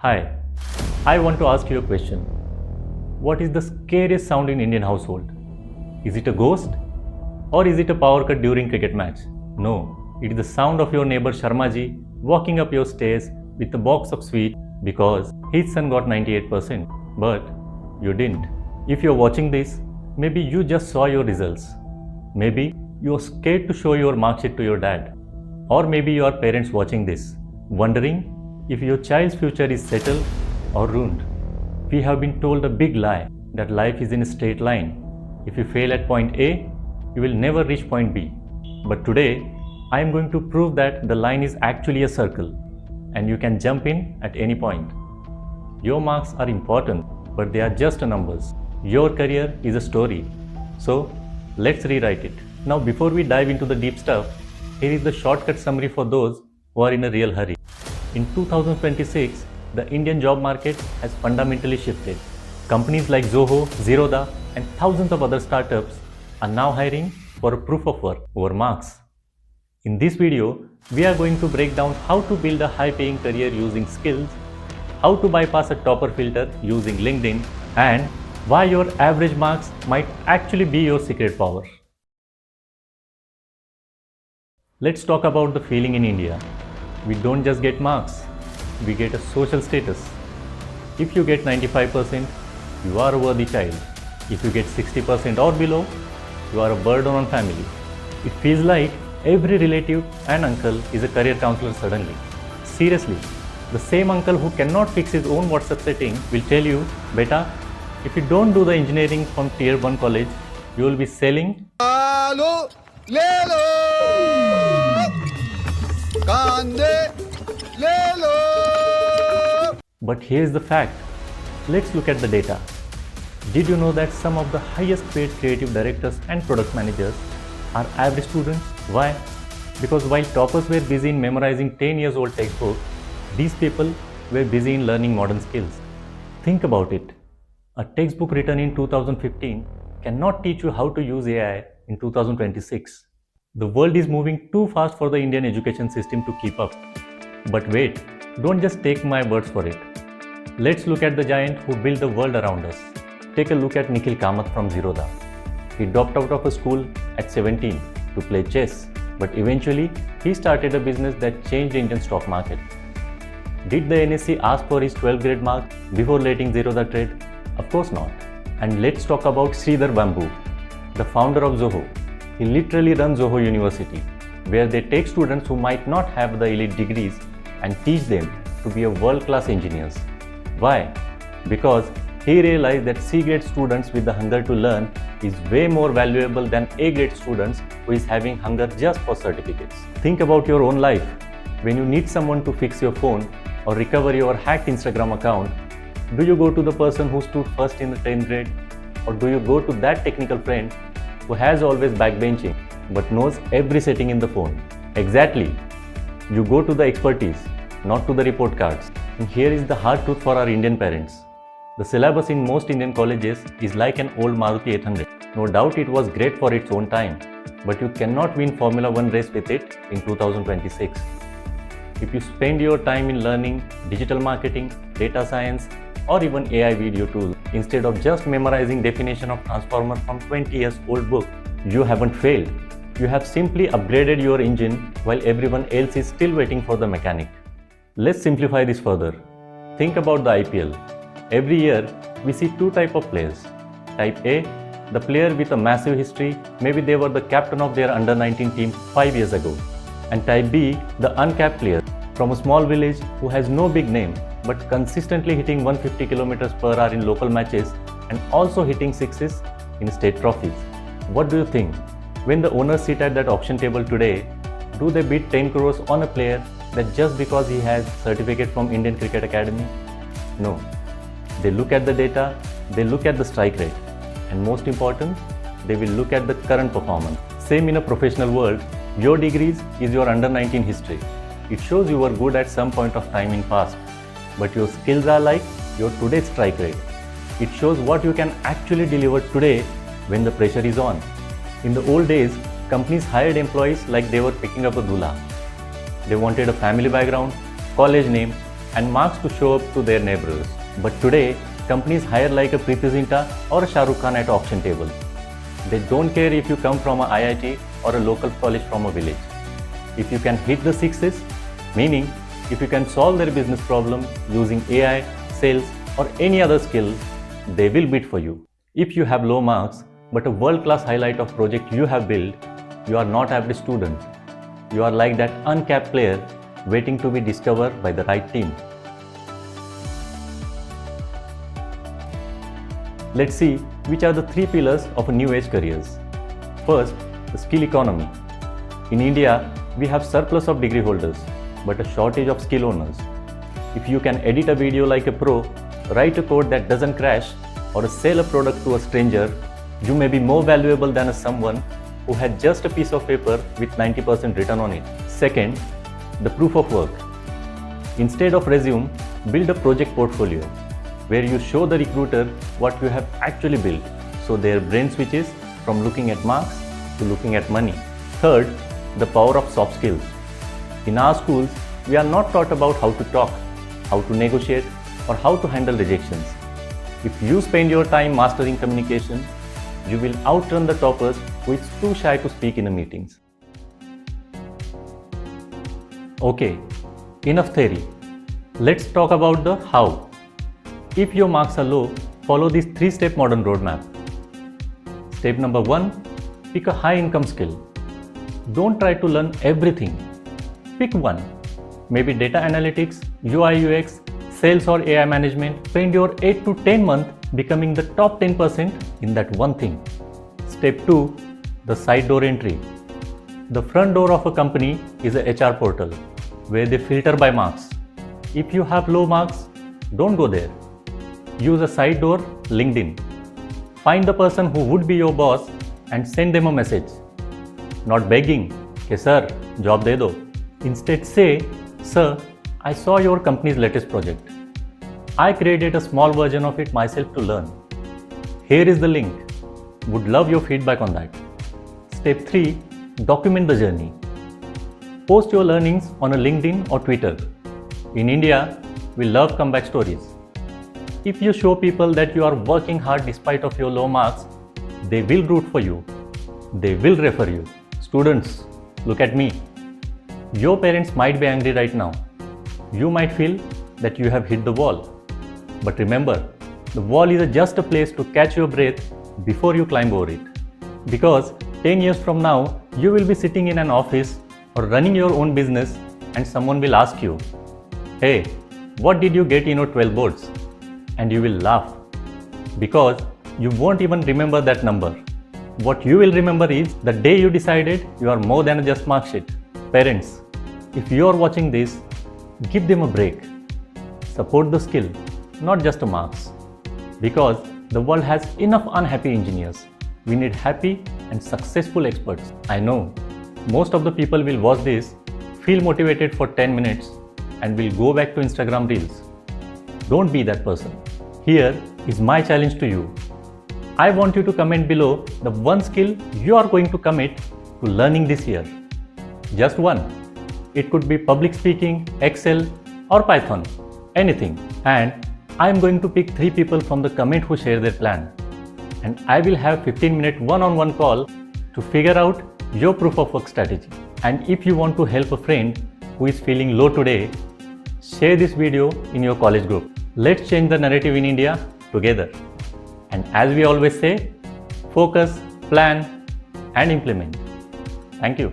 Hi, I want to ask you a question. What is the scariest sound in Indian household? Is it a ghost? Or is it a power cut during cricket match? No, it is the sound of your neighbor Sharma ji walking up your stairs with a box of sweets because his son got 98%, but you didn't. If you're watching this, maybe you just saw your results. Maybe you're scared to show your mark sheet to your dad. Or maybe your parents watching this, wondering if your child's future is settled or ruined. We have been told a big lie that life is in a straight line. If you fail at point A, you will never reach point B. But today, I am going to prove that the line is actually a circle and you can jump in at any point. Your marks are important, but they are just numbers. Your career is a story. So, let's rewrite it. Now, before we dive into the deep stuff, here is the shortcut summary for those who are in a real hurry. In 2026, the Indian job market has fundamentally shifted. Companies like Zoho, Zerodha, and thousands of other startups are now hiring for a proof of work over marks. In this video, we are going to break down how to build a high-paying career using skills, how to bypass a topper filter using LinkedIn, and why your average marks might actually be your secret power. Let's talk about the feeling in India. We don't just get marks, we get a social status. If you get 95%, you are a worthy child. If you get 60% or below, you are a burden on family. It feels like every relative and uncle is a career counselor suddenly. Seriously, the same uncle who cannot fix his own WhatsApp setting will tell you, beta, if you don't do the engineering from tier 1 college, you will be selling But here's the fact. Let's look at the data. Did you know that some of the highest paid creative directors and product managers are average students? Why? Because while toppers were busy in memorizing 10 years old textbooks, these people were busy in learning modern skills. Think about it. A textbook written in 2015 cannot teach you how to use AI in 2026. The world is moving too fast for the Indian education system to keep up. But wait, don't just take my words for it. Let's look at the giant who built the world around us. Take a look at Nikhil Kamath from Zerodha. He dropped out of a school at 17 to play chess, but eventually he started a business that changed the Indian stock market. Did the NSE ask for his 12th grade mark before letting Zerodha trade? Of course not. And let's talk about Sridhar Vembu, the founder of Zoho. He literally runs Zoho University, where they take students who might not have the elite degrees and teach them to be a world-class engineers. Why? Because he realized that C-grade students with the hunger to learn is way more valuable than A-grade students who is having hunger just for certificates. Think about your own life. When you need someone to fix your phone or recover your hacked Instagram account, do you go to the person who stood first in the 10th grade? Or do you go to that technical friend who has always backbenching but knows every setting in the phone? Exactly. You go to the expertise, not to the report cards. And here is the hard truth for our Indian parents. The syllabus in most Indian colleges is like an old Maruti 800. No doubt it was great for its own time, but you cannot win Formula 1 race with it in 2026. If you spend your time in learning digital marketing, data science, or even AI video tools, instead of just memorizing definition of transformer from 20 years old book, you haven't failed. You have simply upgraded your engine while everyone else is still waiting for the mechanic. Let's simplify this further. Think about the IPL. Every year, we see two types of players. Type A, the player with a massive history, maybe they were the captain of their under-19 team 5 years ago. And Type B, the uncapped player from a small village who has no big name but consistently hitting 150 km per hour in local matches and also hitting sixes in state trophies. What do you think? When the owners sit at that auction table today, do they bid 10 crores on a player that just because he has certificate from Indian Cricket Academy? No. They look at the data, they look at the strike rate, and most important, they will look at the current performance. Same in a professional world, your degrees is your under-19 history. It shows you were good at some point of time in past, but your skills are like your today's strike rate. It shows what you can actually deliver today when the pressure is on. In the old days, companies hired employees like they were picking up a dula. They wanted a family background, college name, and marks to show up to their neighbors. But today, companies hire like a Preeti Zinta or a Shah Rukh Khan at auction table. They don't care if you come from a IIT or a local college from a village. If you can hit the sixes, meaning if you can solve their business problem using AI, sales or any other skill, they will bid for you. If you have low marks but a world-class highlight of project you have built, you are not average student. You are like that uncapped player waiting to be discovered by the right team. Let's see which are the three pillars of a new age careers. First, the skill economy. In India, we have surplus of degree holders, but a shortage of skill owners. If you can edit a video like a pro, write a code that doesn't crash, or sell a product to a stranger, you may be more valuable than someone who had just a piece of paper with 90% written on it. Second, the proof of work. Instead of resume, build a project portfolio where you show the recruiter what you have actually built, so their brain switches from looking at marks to looking at money. Third, the power of soft skills. In our schools, we are not taught about how to talk, how to negotiate, or how to handle rejections. If you spend your time mastering communication, you will outrun the toppers who is too shy to speak in the meetings. Okay, enough theory. Let's talk about the how. If your marks are low, follow this 3-step modern roadmap. Step number 1, pick a high income skill. Don't try to learn everything. Pick one. Maybe data analytics, UI UX, sales or AI management. Spend your 8 to 10 months becoming the top 10% in that one thing. Step 2, the side door entry. The front door of a company is a HR portal where they filter by marks. If you have low marks, don't go there. Use a side door, LinkedIn. Find the person who would be your boss and send them a message. Not begging, "Hey sir, job de do." Instead say, "Sir, I saw your company's latest project. I created a small version of it myself to learn. Here is the link. Would love your feedback on that." Step 3, document the journey. Post your learnings on a LinkedIn or Twitter. In India, we love comeback stories. If you show people that you are working hard despite of your low marks, they will root for you. They will refer you. Students, look at me. Your parents might be angry right now. You might feel that you have hit the wall. But remember, the wall is just a place to catch your breath before you climb over it. Because 10 years from now, you will be sitting in an office or running your own business and someone will ask you, "Hey, what did you get in your 12 boards?" And you will laugh because you won't even remember that number. What you will remember is the day you decided you are more than just mark sheet. Parents, if you are watching this, give them a break. Support the skill, not just the marks. Because the world has enough unhappy engineers. We need happy and successful experts. I know most of the people will watch this, feel motivated for 10 minutes and will go back to Instagram Reels. Don't be that person. Here is my challenge to you. I want you to comment below the one skill you are going to commit to learning this year. Just one. It could be public speaking, Excel or Python, anything. And I am going to pick 3 people from the comment who share their plan. And I will have 15-minute one-on-one call to figure out your proof of work strategy. And if you want to help a friend who is feeling low today, share this video in your college group. Let's change the narrative in India together. And as we always say, focus, plan, and implement. Thank you.